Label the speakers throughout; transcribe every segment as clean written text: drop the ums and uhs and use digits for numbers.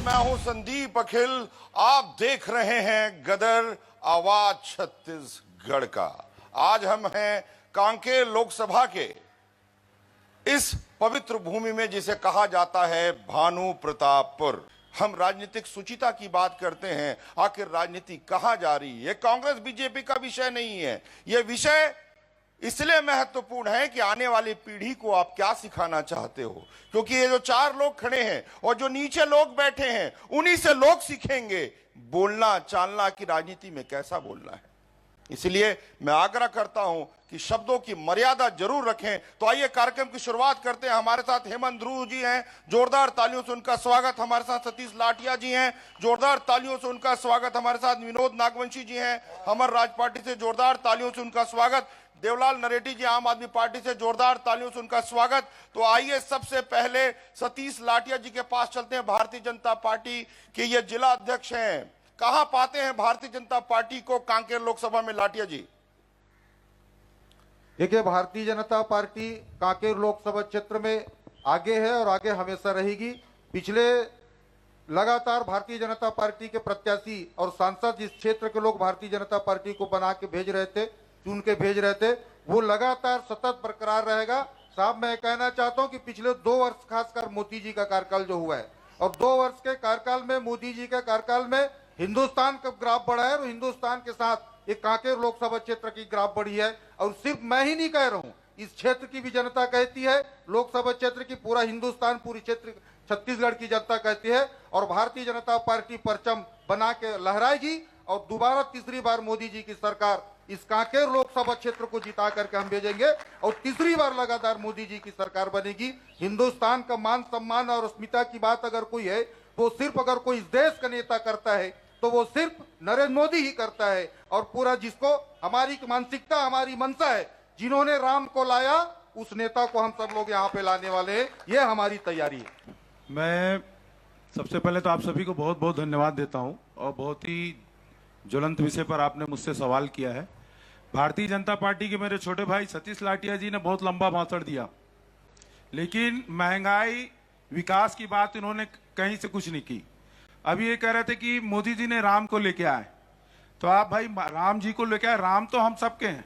Speaker 1: मैं हूं संदीप अखिल। आप देख रहे हैं गदर आवाज छत्तीसगढ़ का। आज हम हैं कांकेर लोकसभा के इस पवित्र भूमि में जिसे कहा जाता है भानु प्रतापपुर। हम राजनीतिक सुचिता की बात करते हैं। आखिर राजनीति कहां जा रही है? कांग्रेस बीजेपी का विषय नहीं है। यह विषय इसलिए महत्वपूर्ण है कि आने वाली पीढ़ी को आप क्या सिखाना चाहते हो, क्योंकि ये जो चार लोग खड़े हैं और जो नीचे लोग बैठे हैं, उन्हीं से लोग सीखेंगे बोलना चालना की राजनीति में कैसा बोलना है। इसलिए मैं आग्रह करता हूं कि शब्दों की मर्यादा जरूर रखें। तो आइए कार्यक्रम की शुरुआत करते हैं। हमारे साथ हेमंत ध्रुव जी हैं, जोरदार तालियों से उनका स्वागत। हमारे साथ सतीश लाठिया जी हैं, जोरदार तालियों से उनका स्वागत। हमारे साथ विनोद नागवंशी जी हैं, अमर राज पार्टी से, जोरदार तालियों से उनका स्वागत। देवलाल नरेटी जी आम आदमी पार्टी से, जोरदार तालियों से उनका स्वागत। तो आइए सबसे पहले सतीश लाठिया जी के पास चलते हैं। भारतीय जनता पार्टी के ये जिला अध्यक्ष हैं। कहां पाते हैं भारतीय जनता पार्टी को कांकेर लोकसभा में, लाठिया जी?
Speaker 2: देखिए, भारतीय जनता पार्टी कांकेर लोकसभा क्षेत्र में आगे है और आगे हमेशा रहेगी। पिछले लगातार भारतीय जनता पार्टी के प्रत्याशी और सांसद जिस क्षेत्र के लोग भारतीय जनता पार्टी को बना के भेज रहे थे, चुन के भेज रहे थे, वो लगातार सतत बरकरार रहेगा। साहब, मैं कहना चाहता हूं कि पिछले 2 वर्ष खासकर मोदी जी का कार्यकाल जो हुआ है, और 2 वर्ष के कार्यकाल में मोदी जी के कार्यकाल में हिंदुस्तान का ग्राफ बढ़ा है और हिंदुस्तान के साथ एक कांकेर लोकसभा क्षेत्र की ग्राफ बढ़ी है। और सिर्फ मैं ही नहीं कह रहा हूं, इस क्षेत्र की भी जनता कहती है, लोकसभा क्षेत्र की पूरा हिंदुस्तान, पूरी क्षेत्र छत्तीसगढ़ की जनता कहती है। और भारतीय जनता पार्टी परचम बना के लहराएगी और दोबारा तीसरी बार मोदी जी की सरकार इस कांकेर लोकसभा क्षेत्र को जिता करके हम भेजेंगे और तीसरी बार लगातार मोदी जी की सरकार बनेगी। हिंदुस्तान का मान सम्मान और अस्मिता की बात अगर कोई है, तो सिर्फ अगर कोई इस देश का नेता करता है तो वो सिर्फ नरेंद्र मोदी ही करता है। और पूरा जिसको हमारी मानसिकता, हमारी मंशा है, जिन्होंने राम को लाया उस नेता को हम सब लोग यहाँ पे लाने वाले हैं। ये हमारी तैयारी है।
Speaker 3: मैं सबसे पहले तो आप सभी को बहुत बहुत धन्यवाद देता हूं और बहुत ही ज्वलंत विषय पर आपने मुझसे सवाल किया है। भारतीय जनता पार्टी के मेरे छोटे भाई सतीश लाठिया जी ने बहुत लंबा भाषण दिया, लेकिन महंगाई विकास की बात इन्होंने कहीं से कुछ नहीं की। अभी ये कह रहे थे कि मोदी जी ने राम को लेके आए, तो आप भाई राम जी को लेके आए। राम तो हम सबके हैं,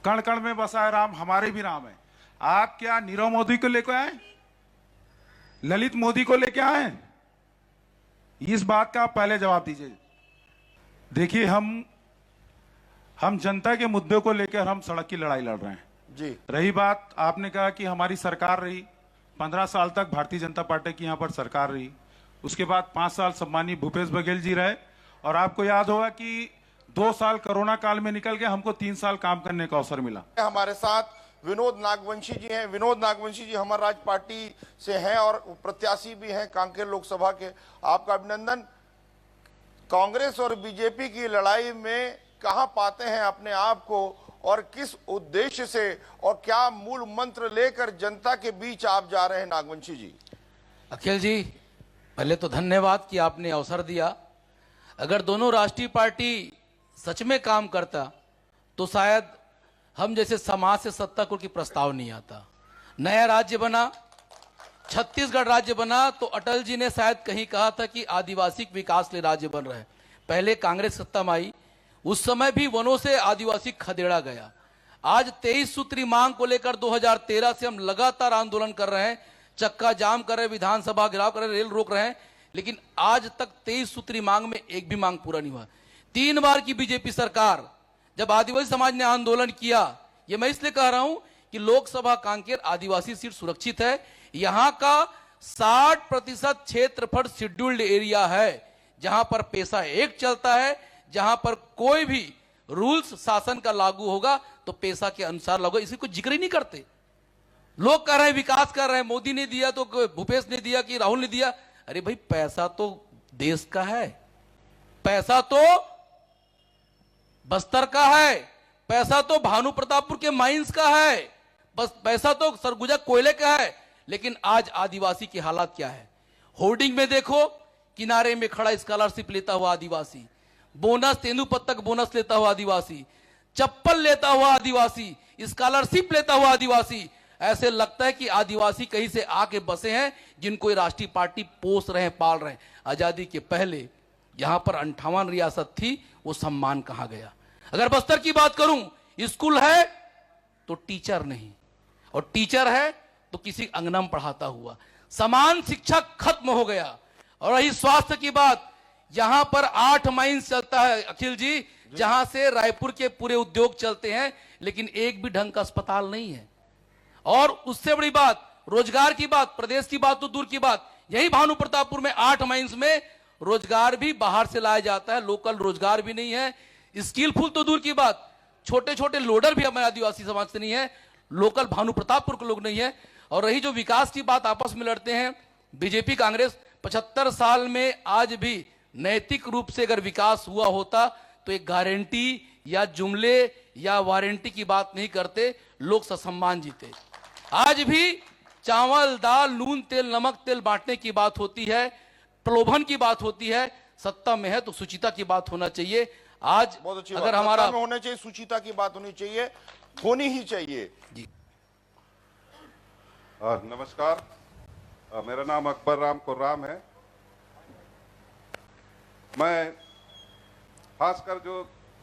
Speaker 3: कण कण में बसा है राम, हमारे भी राम है। आप क्या नीरव मोदी को लेके आए, ललित मोदी को लेके आए? इस बात का आप पहले जवाब दीजिए। देखिए, हम जनता के मुद्दे को लेकर हम सड़क की लड़ाई लड़ रहे हैं
Speaker 1: जी।
Speaker 3: रही बात, आपने कहा कि हमारी सरकार रही 15 साल तक, भारतीय जनता पार्टी की यहां पर सरकार रही। उसके बाद 5 साल सम्मानीय भूपेश बघेल जी रहे, और आपको याद होगा कि 2 साल कोरोना काल में निकल के हमको 3 साल काम करने का अवसर मिला।
Speaker 1: हमारे साथ विनोद नागवंशी जी हैं। विनोद नागवंशी जी अमर राज पार्टी से हैं और प्रत्याशी भी हैं कांकेर लोकसभा के। आपका अभिनंदन। कांग्रेस और बीजेपी की लड़ाई में कहां पाते हैं अपने आप को और किस उद्देश्य से और क्या मूल मंत्र लेकर जनता के बीच आप जा रहे हैं, नागवंशी जी?
Speaker 4: अखिल जी, पहले तो धन्यवाद कि आपने अवसर दिया। अगर दोनों राष्ट्रीय पार्टी सच में काम करता तो शायद हम जैसे समाज से सत्ता को की प्रस्ताव नहीं आता। नया राज्य बना, छत्तीसगढ़ राज्य बना, तो अटल जी ने शायद कहीं कहा था कि आदिवासी विकास के लिए राज्य बन रहे हैं। पहले कांग्रेस सत्ता में आई, उस समय भी वनों से आदिवासी खदेड़ा गया। आज 23 सूत्री मांग को लेकर 2013 से हम लगातार आंदोलन कर रहे हैं, चक्का जाम कर रहे हैं, विधानसभा घेराव कर रहे हैं, रेल रोक रहे हैं, लेकिन आज तक 23 सूत्री मांग में एक भी मांग पूरा नहीं हुआ। 3 बार की बीजेपी सरकार, जब आदिवासी समाज ने आंदोलन किया, ये मैं इसलिए कह रहा हूं कि लोकसभा कांकेर आदिवासी सीट सुरक्षित है। यहां का 60% क्षेत्रफल शेड्यूल्ड एरिया है, जहां पर पैसा एक चलता है, जहां पर कोई भी रूल्स शासन का लागू होगा तो पैसा के अनुसार लागू। इसी को जिक्र ही नहीं करते। लोग कह रहे हैं विकास कर रहे हैं, मोदी ने दिया तो भूपेश ने दिया कि राहुल ने दिया। अरे भाई, पैसा तो देश का है, पैसा तो बस्तर का है, पैसा तो भानु प्रतापपुर के माइंस का है, बस पैसा तो सरगुजा कोयले का है। लेकिन आज आदिवासी की हालत क्या है? होर्डिंग में देखो, किनारे में खड़ा स्कॉलरशिप लेता हुआ आदिवासी, बोनस तेंदुपत्ता तक बोनस लेता हुआ आदिवासी, चप्पल लेता हुआ आदिवासी, स्कॉलरशिप लेता हुआ आदिवासी। ऐसे लगता है कि आदिवासी कहीं से आके बसे हैं, जिनको ये राष्ट्रीय पार्टी पोस रहे हैं, पाल रहे हैं। आजादी के पहले यहां पर 58 रियासत थी, वो सम्मान कहां गया? अगर बस्तर की बात करूं, स्कूल है तो टीचर नहीं, और टीचर है तो किसी अंगना में पढ़ाता हुआ। समान शिक्षा खत्म हो गया। और रही स्वास्थ्य की बात, यहां पर 8 माइंस चलता है अखिल जी, जहां से रायपुर के पूरे उद्योग चलते हैं, लेकिन एक भी ढंग का अस्पताल नहीं है। और उससे बड़ी बात, रोजगार की बात, प्रदेश की बात तो दूर की बात, यही भानु प्रतापपुर में 8 माइंस में रोजगार भी बाहर से लाया जाता है, लोकल रोजगार भी नहीं है। स्किलफुल तो दूर की बात, छोटे छोटे लोडर भी हमारे आदिवासी समाज से नहीं है, लोकल भानु प्रतापपुर के लोग नहीं है। और रही जो विकास की बात, आपस में लड़ते हैं बीजेपी कांग्रेस। 75 साल में आज भी नैतिक रूप से अगर विकास हुआ होता तो एक गारंटी या जुमले या वारंटी की बात नहीं करते, लोग ससम्मान जीते। आज भी चावल दाल नून तेल नमक तेल बांटने की बात होती है, प्रलोभन की बात होती है। सत्ता में है तो सुचिता की बात होना चाहिए। आज
Speaker 1: बहुत अच्छी
Speaker 4: अगर
Speaker 1: बात,
Speaker 4: हमारा
Speaker 1: सत्ता में होना चाहिए, सुचिता की बात होनी चाहिए, होनी ही चाहिए
Speaker 4: जी।
Speaker 5: नमस्कार, मेरा नाम अकबर राम कुर्राम है। मैं खासकर जो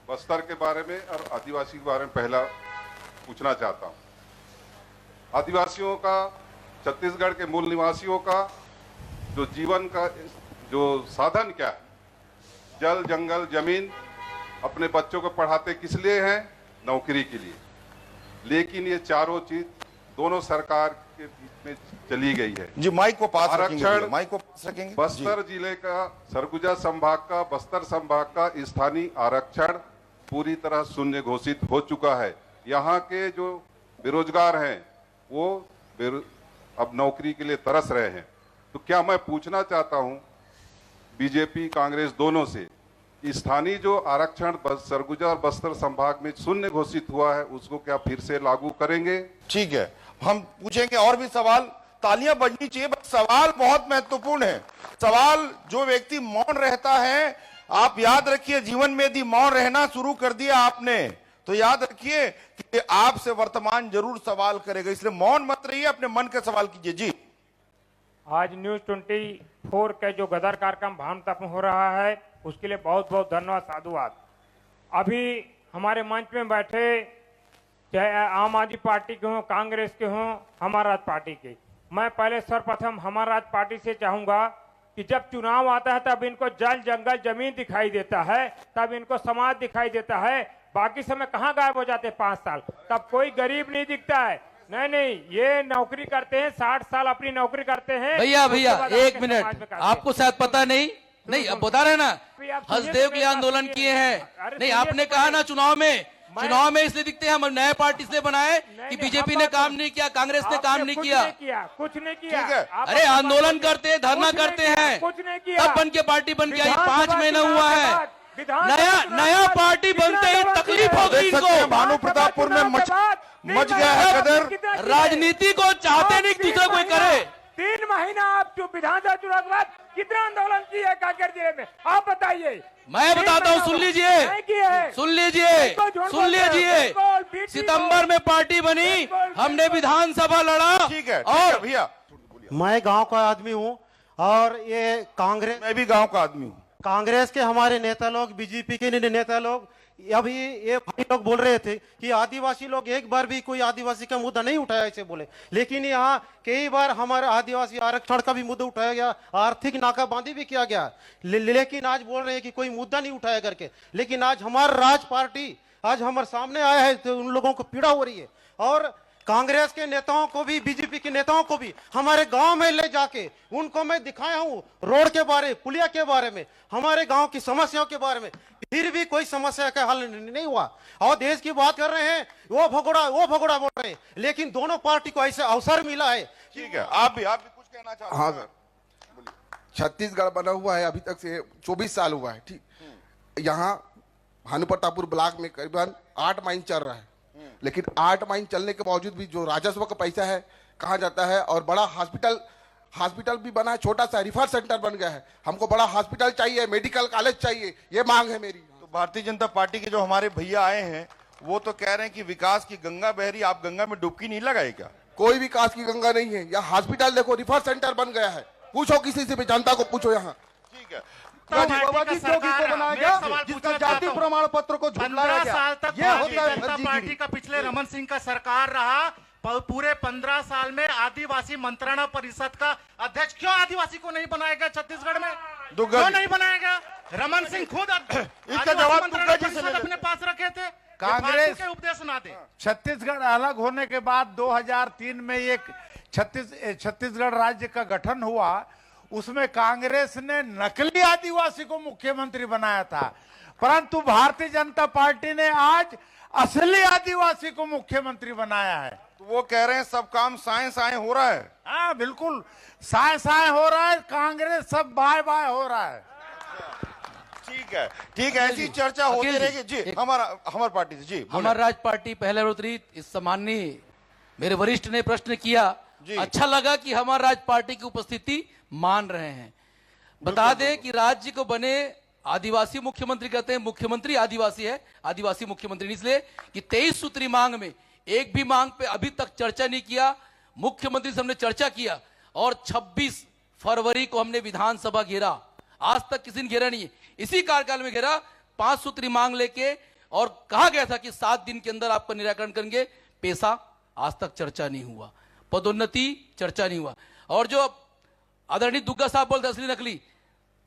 Speaker 5: बस्तर के बारे में और आदिवासी के बारे में पहला पूछना चाहता हूं। आदिवासियों का, छत्तीसगढ़ के मूल निवासियों का जो जीवन का जो साधन क्या है, जल जंगल जमीन, अपने बच्चों को पढ़ाते किस लिए हैं? नौकरी के लिए। लेकिन ये चारों चीज दोनों सरकार के बीच में चली गई है।
Speaker 1: जी। माइक को पास रखेंगे,
Speaker 5: आरक्षण
Speaker 1: माइक को पास रखेंगे।
Speaker 5: बस्तर जिले का, सरगुजा संभाग का, बस्तर संभाग का स्थानीय आरक्षण पूरी तरह शून्य घोषित हो चुका है। यहाँ के जो बेरोजगार हैं वो अब नौकरी के लिए तरस रहे हैं। तो क्या मैं पूछना चाहता हूं बीजेपी कांग्रेस दोनों से, स्थानीय जो आरक्षण सरगुजा और बस्तर संभाग में शून्य घोषित हुआ है, उसको क्या फिर से लागू करेंगे?
Speaker 1: ठीक है, हम पूछेंगे और भी सवाल। तालियां बजनी चाहिए, बस सवाल बहुत महत्वपूर्ण है। सवाल, जो व्यक्ति मौन रहता है, आप याद रखिए, जीवन में यदि मौन रहना शुरू कर दिया आपने, तो याद रखिए कि आपसे वर्तमान जरूर सवाल करेगा। इसलिए मौन मत रहिए, अपने मन के सवाल कीजिए। जी।
Speaker 6: आज न्यूज 24 का जो गदर कार्यक्रम भानुप्रताप में हो रहा है, उसके लिए बहुत बहुत धन्यवाद, साधुवाद। अभी हमारे मंच में बैठे, चाहे आम आदमी पार्टी के हों, कांग्रेस के हों, हमारा राज पार्टी के, मैं पहले सर्वप्रथम हमारा राज पार्टी से चाहूंगा कि जब चुनाव आता है तब इनको जल जंगल जमीन दिखाई देता है, तब इनको समाज दिखाई देता है। बाकी समय कहाँ गायब हो जाते 5 साल, तब कोई गरीब नहीं दिखता है। नहीं, ये नौकरी करते हैं, 60 साल अपनी नौकरी करते हैं।
Speaker 4: भैया
Speaker 6: उसके बाद
Speaker 4: एक
Speaker 6: आके समाज
Speaker 4: मिनट,
Speaker 6: में करते हैं।
Speaker 4: आपको शायद पता नहीं आप बता रहे हैं ना,
Speaker 6: अभी आप
Speaker 4: हसदेव
Speaker 6: सुनिए
Speaker 4: के लिए
Speaker 6: तो
Speaker 4: आंदोलन
Speaker 6: मेरी
Speaker 4: किए
Speaker 6: बात
Speaker 4: हैं।
Speaker 6: सुनिए।
Speaker 4: नहीं,
Speaker 6: अरे
Speaker 4: आपने
Speaker 6: सुनिए
Speaker 4: कहा
Speaker 6: तो
Speaker 4: ना चुनाव में इसलिए दिखते हैं, हम नए पार्टी इसलिए बनाए कि बीजेपी ने काम नहीं किया, कांग्रेस ने काम नहीं किया।
Speaker 6: कुछ नहीं किया।
Speaker 1: ठीक है।
Speaker 6: आप
Speaker 4: अरे
Speaker 6: अपना
Speaker 4: आंदोलन
Speaker 6: बात
Speaker 4: करते हैं, धरना
Speaker 6: कुछ नहीं
Speaker 4: करते
Speaker 6: किया,
Speaker 4: हैं,
Speaker 6: कुछ नहीं किया।
Speaker 4: तब बन के पार्टी बन के आई।
Speaker 6: विधानसभा
Speaker 4: 5 महीना
Speaker 6: चुनाव
Speaker 4: हुआ
Speaker 6: के
Speaker 4: है,
Speaker 6: बाद, विधानसभा
Speaker 4: नया
Speaker 6: चुनाव
Speaker 4: पार्टी
Speaker 6: कितना
Speaker 4: बनते ही
Speaker 6: दबाव
Speaker 4: तकलीफ
Speaker 6: किया?
Speaker 4: होगी
Speaker 1: देख सकते हैं
Speaker 4: इनको।
Speaker 1: भानु प्रतापपुर में मच गया है कदर।
Speaker 4: राजनीति को चाहते नहीं कि दूसरा कोई करे।
Speaker 6: 3 महीना आप जो विधानसभा चुनाव के बाद कितना आंदोलन किए है कांकेर जिले में, आप बताइए।
Speaker 4: मैं बताता हूँ, सुन
Speaker 6: नहीं
Speaker 4: लीजिए,
Speaker 6: किए हैं।
Speaker 4: सुन लीजिए,
Speaker 6: बिल्कुल झूठ
Speaker 4: सुन
Speaker 6: बोलते हैं,
Speaker 4: लीजिए।
Speaker 6: बिल्कुल, बीच
Speaker 4: सितंबर में पार्टी बनी,
Speaker 6: बिल्कुल,
Speaker 4: हमने विधानसभा लड़ा।
Speaker 1: ठीक है
Speaker 4: और
Speaker 1: भैया,
Speaker 7: मैं गांव का आदमी हूं और ये
Speaker 1: मैं भी गांव का आदमी हूँ।
Speaker 7: कांग्रेस के हमारे नेता लोग, बीजेपी के नेता लोग, अभी ये भाई लोग बोल रहे थे कि आदिवासी लोग एक बार भी कोई आदिवासी का मुद्दा नहीं उठाया, ऐसे बोले। लेकिन यहाँ कई बार हमारे आदिवासी आरक्षण का भी मुद्दा उठाया गया, आर्थिक नाकाबंदी भी किया गया, लेकिन आज बोल रहे हैं कि कोई मुद्दा नहीं उठाया करके। लेकिन आज हमारा राज पार्टी आज हमारे सामने आया है, तो उन लोगों को पीड़ा हो रही है। और कांग्रेस के नेताओं को भी, बीजेपी के नेताओं को भी हमारे गांव में ले जाके उनको मैं दिखाया हूं, रोड के बारे, पुलिया के बारे में, हमारे गांव की समस्याओं के बारे में, फिर भी कोई समस्या का हल नहीं हुआ। और देश की बात कर रहे हैं, वो भगोड़ा बोल रहे हैं। लेकिन दोनों पार्टी को ऐसे अवसर मिला है।
Speaker 1: ठीक है, आप भी कुछ कहना चाहते हैं?
Speaker 8: हाँ सर, छत्तीसगढ़ बना हुआ है अभी तक से 24 साल हुआ है। ठीक, यहाँ भानु प्रतापपुर ब्लॉक में करीबन 8 माइन चल रहा है, लेकिन 8 माइन चलने के बावजूद भी जो राजस्व का पैसा है कहाँ जाता है? और बड़ा हॉस्पिटल भी बना है, छोटा सा रिफर सेंटर बन गया है। हमको बड़ा हॉस्पिटल चाहिए, मेडिकल कॉलेज चाहिए, ये मांग है मेरी।
Speaker 1: तो भारतीय जनता पार्टी के जो हमारे भैया आए हैं, वो तो कह रहे हैं कि विकास की गंगा बह रही, आप गंगा में डुबकी नहीं लगाए क्या?
Speaker 8: कोई विकास की गंगा नहीं है। यहाँ हॉस्पिटल देखो, रिफर सेंटर बन गया है, पूछो किसी से भी, जनता को पूछो यहाँ।
Speaker 1: ठीक है।
Speaker 2: बाबा जी जोगी को बनाया गया, जिसका जाति प्रमाण पत्र को झुटलाया
Speaker 9: 15
Speaker 2: गया।
Speaker 9: साल तक
Speaker 2: ये
Speaker 9: भारतीय
Speaker 2: होता है
Speaker 9: जनता
Speaker 2: फर्जीगिरी।
Speaker 9: पार्टी का पिछले रमन सिंह का सरकार रहा। पूरे 15 साल में आदिवासी मंत्रणा परिषद का अध्यक्ष क्यों आदिवासी को नहीं बनाया गया छत्तीसगढ़ में?
Speaker 1: दुग्गा
Speaker 9: क्यों
Speaker 1: जी।
Speaker 9: नहीं बनाया गया? रमन सिंह खुद
Speaker 1: इसका जवाब दुग्गा जी से ले ले।
Speaker 9: अपने पास रखे थे।
Speaker 10: कांग्रेस
Speaker 9: के उपदेश ना दे।
Speaker 10: छत्तीसगढ़ अलग होने के बाद 2003 में एक छत्तीसगढ़ राज्य का गठन हुआ, उसमें कांग्रेस ने नकली आदिवासी को मुख्यमंत्री बनाया था, परंतु भारतीय जनता पार्टी ने आज असली आदिवासी को मुख्यमंत्री बनाया है।
Speaker 1: तो वो कह रहे हैं सब काम साए साए हो रहा है।
Speaker 10: हाँ बिल्कुल, साए साए हो रहा है, कांग्रेस सब बाय बाय हो रहा है।
Speaker 1: ठीक है, ठीक है, ऐसी चर्चा होती
Speaker 4: अखिल जी,
Speaker 1: रहेगी जी। हमारा पार्टी से जी,
Speaker 4: हमार राज पार्टी पहले वितरित इस सम्माननीय मेरे वरिष्ठ ने प्रश्न किया, अच्छा लगा कि हमार राज पार्टी की उपस्थिति मान रहे हैं। बता दें कि राज्य को बने आदिवासी मुख्यमंत्री कहते हैं, मुख्यमंत्री आदिवासी है, आदिवासी मुख्यमंत्री, इसलिए कि 23 सूत्री मांग में एक भी मांग पे अभी तक चर्चा नहीं किया। मुख्यमंत्री से हमने चर्चा किया और 26 फरवरी को हमने विधानसभा घेरा, आज तक किसी ने घेरा नहीं है। इसी कार्यकाल में घेरा 5 सूत्री मांग लेके, और कहा गया था कि 7 दिन के अंदर आपका निराकरण करेंगे। पैसा आज तक चर्चा नहीं हुआ, पदोन्नति चर्चा नहीं हुआ, और जो आदरणीय दुग्गा साहब बोलते असली नकली,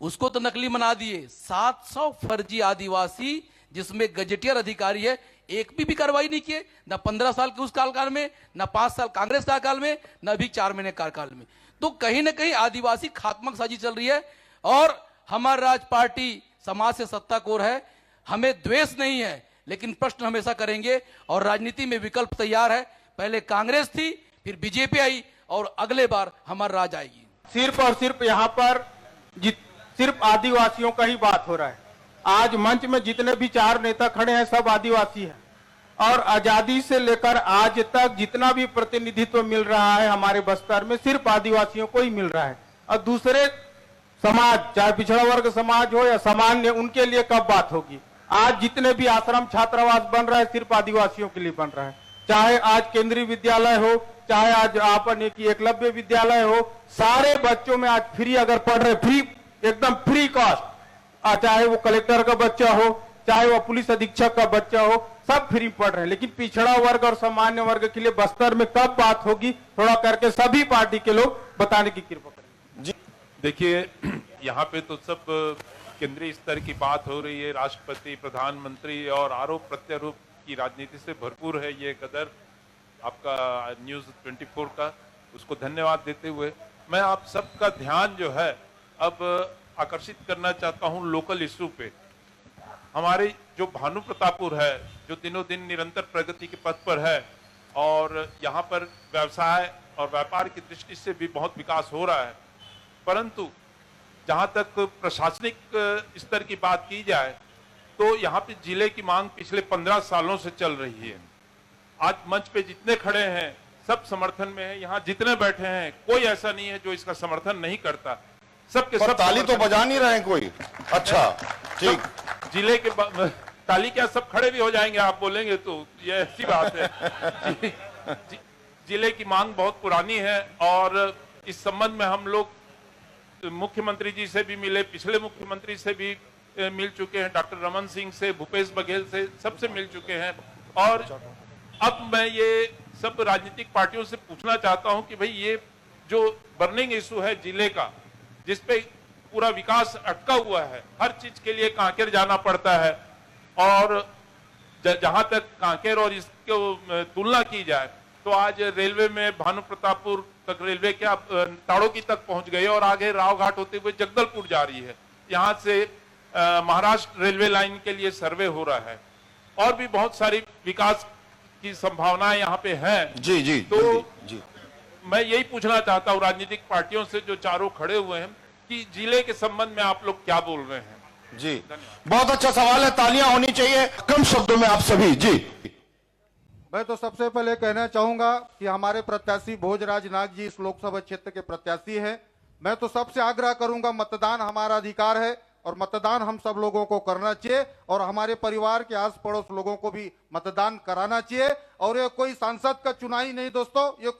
Speaker 4: उसको तो नकली बना दिए। 700 फर्जी आदिवासी जिसमें गजेटियर अधिकारी है, एक भी कार्रवाई नहीं किए, ना 15 साल के उस कार्यकाल में, ना 5 साल कांग्रेस कार्यकाल में, ना अभी 4 महीने कार्यकाल में। तो कहीं ना कहीं आदिवासी खात्मक साजिश चल रही है, और हमारा राज पार्टी समाज से सत्ता कोर है। हमें द्वेष नहीं है, लेकिन प्रश्न हमेशा करेंगे, और राजनीति में विकल्प तैयार है। पहले कांग्रेस थी, फिर बीजेपी आई, और अगले बार हमारा राज आएगी।
Speaker 11: सिर्फ और सिर्फ यहाँ पर सिर्फ आदिवासियों का ही बात हो रहा है। आज मंच में जितने भी 4 नेता खड़े हैं सब आदिवासी हैं, और आजादी से लेकर आज तक जितना भी प्रतिनिधित्व मिल रहा है हमारे बस्तर में सिर्फ आदिवासियों को ही मिल रहा है। और दूसरे समाज, चाहे पिछड़ा वर्ग समाज हो या सामान्य, उनके लिए कब बात होगी? आज जितने भी आश्रम छात्रावास बन रहा है सिर्फ आदिवासियों के लिए बन रहा है। चाहे आज केंद्रीय विद्यालय हो, चाहे आज आपने की एकलव्य विद्यालय हो, सारे बच्चों में आज फ्री अगर पढ़ रहे, फ्री, एकदम फ्री कॉस्ट, चाहे वो कलेक्टर का बच्चा हो, चाहे वो पुलिस अधीक्षक का बच्चा हो, सब फ्री पढ़ रहे हैं। लेकिन पिछड़ा वर्ग और सामान्य वर्ग के लिए बस्तर में कब बात होगी, थोड़ा करके सभी पार्टी के लोग बताने की कृपा करें।
Speaker 5: जी देखिए, यहाँ पे तो सब केंद्रीय स्तर की बात हो रही है, राष्ट्रपति, प्रधानमंत्री, और आरोप प्रत्यारोप की राजनीति से भरपूर है ये गदर आपका न्यूज़ 24 का। उसको धन्यवाद देते हुए मैं आप सबका ध्यान जो है अब आकर्षित करना चाहता हूँ लोकल इशू पे। हमारे जो भानु प्रतापपुर है, जो दिनों दिन निरंतर प्रगति के पथ पर है, और यहाँ पर व्यवसाय और व्यापार की दृष्टि से भी बहुत विकास हो रहा है, परंतु जहाँ तक प्रशासनिक स्तर की बात की जाए तो यहाँ पे जिले की मांग पिछले 15 सालों से चल रही है। आज मंच पे जितने खड़े हैं सब समर्थन में है, यहाँ जितने बैठे हैं कोई ऐसा नहीं है जो इसका समर्थन नहीं करता। सबके सब
Speaker 1: ताली तो बजा नहीं रहे हैं कोई। अच्छा, ठीक,
Speaker 5: जिले के ताली क्या, सब खड़े भी हो जाएंगे आप बोलेंगे तो, ये ऐसी बात है। जिले की मांग बहुत पुरानी है, और इस संबंध में हम लोग मुख्यमंत्री जी से भी मिले, पिछले मुख्यमंत्री से भी मिल चुके हैं, डॉक्टर रमन सिंह से, भूपेश बघेल से, सबसे मिल चुके हैं। और अब मैं ये सब राजनीतिक पार्टियों से पूछना चाहता हूं कि भाई ये जो बर्निंग इशू है जिले का, जिसपे पूरा विकास अटका हुआ है, हर चीज के लिए कांकेर जाना पड़ता है, और जहां तक कांकेर और इसको तुलना की जाए तो आज रेलवे में भानु प्रतापपुर तक रेलवे क्या ताड़ोकी तक पहुंच गई, और आगे रावघाट होते हुए जगदलपुर जा रही है। यहाँ से महाराष्ट्र रेलवे लाइन के लिए सर्वे हो रहा है, और भी बहुत सारी विकास की संभावनाएं यहाँ पे हैं।
Speaker 1: जी जी,
Speaker 5: तो
Speaker 1: जी।
Speaker 5: मैं यही पूछना चाहता हूँ राजनीतिक पार्टियों से जो चारों खड़े हुए हैं कि जिले के संबंध में आप लोग क्या बोल रहे हैं।
Speaker 1: जी, बहुत अच्छा सवाल है, तालियां होनी चाहिए। कम शब्दों में आप सभी। जी,
Speaker 2: मैं तो सबसे पहले कहना चाहूंगा कि हमारे प्रत्याशी भोजराज नाग जी इस लोकसभा क्षेत्र के प्रत्याशी हैं। मैं तो सबसे आग्रह करूंगा, मतदान हमारा अधिकार है, और मतदान हम सब लोगों को करना चाहिए और हमारे परिवार के आस पड़ोस लोगों को भी मतदान कराना चाहिए। और ये कोई सांसद का चुनाव ही नहीं दोस्तों, ये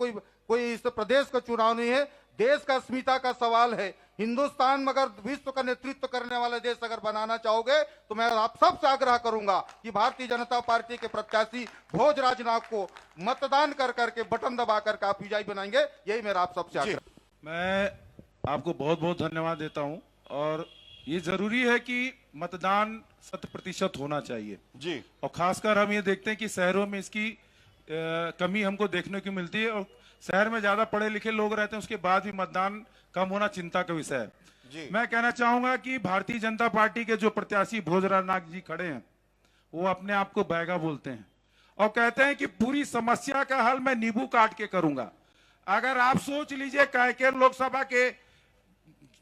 Speaker 2: कोई इस प्रदेश का चुनाव नहीं है, देश का अस्मिता का सवाल है। हिंदुस्तान में अगर विश्व का नेतृत्व करने वाला देश अगर बनाना चाहोगे तो मैं आप सबसे आग्रह करूंगा कि भारतीय जनता पार्टी के प्रत्याशी भोजराज नाग को मतदान कर करके बटन दबा करके आप विजयी बनाएंगे, यही मेरा आप सबसे आग्रह।
Speaker 3: मैं आपको बहुत बहुत धन्यवाद देता हूं और ये जरूरी है कि मतदान 100% होना चाहिए
Speaker 1: जी।
Speaker 3: और खासकर हम ये देखते हैं कि शहरों में इसकी कमी हमको देखने को मिलती है और शहर में ज्यादा पढ़े लिखे लोग रहते हैं, उसके बाद भी मतदान कम होना चिंता का विषय है
Speaker 1: जी।
Speaker 3: मैं कहना चाहूंगा कि भारतीय जनता पार्टी के जो प्रत्याशी भोजराज नाग जी खड़े हैं वो अपने आप को बैगा बोलते हैं और कहते हैं कि पूरी समस्या का हल मैं नींबू काट के करूंगा। अगर आप सोच लीजिए कांकेर लोकसभा के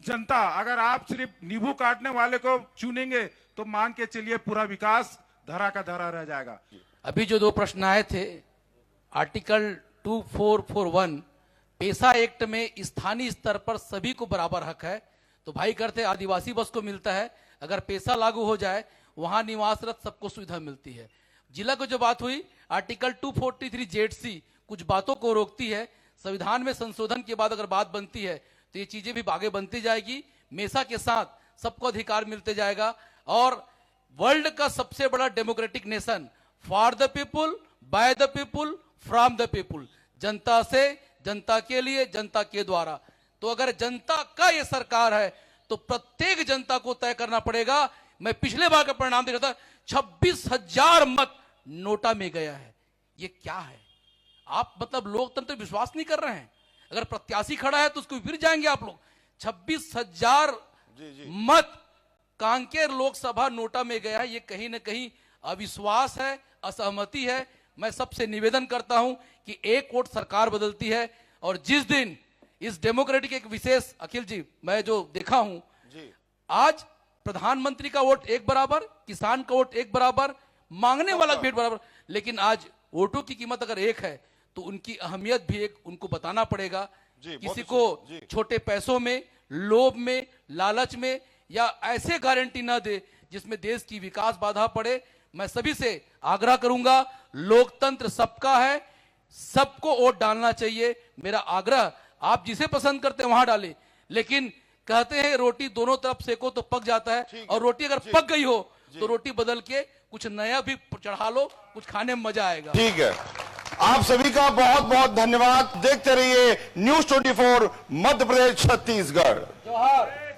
Speaker 3: जनता अगर आप सिर्फ नींबू काटने वाले को चुनेंगे तो मान के चलिए पूरा विकास धरा का धरा रह जाएगा।
Speaker 4: अभी जो 2 प्रश्न आए थे, आर्टिकल 2441 पेशा एक्ट में स्थानीय स्तर पर सभी को बराबर हक है, तो भाई करते आदिवासी बस को मिलता है, अगर पेशा लागू हो जाए वहां निवासरत सबको सुविधा मिलती है। जिला को जो बात हुई, आर्टिकल 243 जेड-सी कुछ बातों को रोकती है, संविधान में संशोधन के बाद अगर बात बनती है तो ये चीजें भी आगे बनती जाएगी, मेसा के साथ सबको अधिकार मिलते जाएगा। और वर्ल्ड का सबसे बड़ा democratic nation, for the people, by the people, from the people, जनता से, जनता के लिए, जनता के द्वारा। तो अगर जनता का ये सरकार है तो प्रत्येक जनता को तय करना पड़ेगा। मैं पिछले बार का परिणाम देख रहा था, 26,000 मत नोटा में गया है। ये क्या है? आप मतलब लोकतंत्र विश्वास नहीं कर रहे हैं? अगर प्रत्याशी खड़ा है तो उसको फिर जाएंगे आप लोग। 26,000 मत कांकेर लोकसभा नोटा में गया है, ये कहीं ना कहीं अविश्वास है, असहमति है। मैं सबसे निवेदन करता हूं कि एक वोट सरकार बदलती है और जिस दिन इस डेमोक्रेटिक एक विशेष, अखिल जी मैं जो देखा हूं
Speaker 1: जी।
Speaker 4: आज प्रधानमंत्री का वोट एक बराबर, किसान का वोट एक बराबर, मांगने वाला भी एक बराबर, लेकिन आज वोटों की कीमत अगर एक है तो उनकी अहमियत भी एक उनको बताना पड़ेगा। किसी को छोटे पैसों में, लोभ में, लालच में या ऐसे गारंटी ना दे जिसमें देश की विकास बाधा पड़े। मैं सभी से आग्रह करूंगा, लोकतंत्र सबका है, सबको वोट डालना चाहिए। मेरा आग्रह, आप जिसे पसंद करते हैं वहां डालें, लेकिन कहते हैं रोटी दोनों तरफ सेको तो पक जाता है, और रोटी अगर पक गई हो तो रोटी बदल के कुछ नया भी चढ़ा लो, कुछ खाने में मजा आएगा।
Speaker 1: ठीक है, आप सभी का बहुत बहुत धन्यवाद। देखते रहिए न्यूज़ 24 मध्य प्रदेश छत्तीसगढ़।
Speaker 4: जोहार।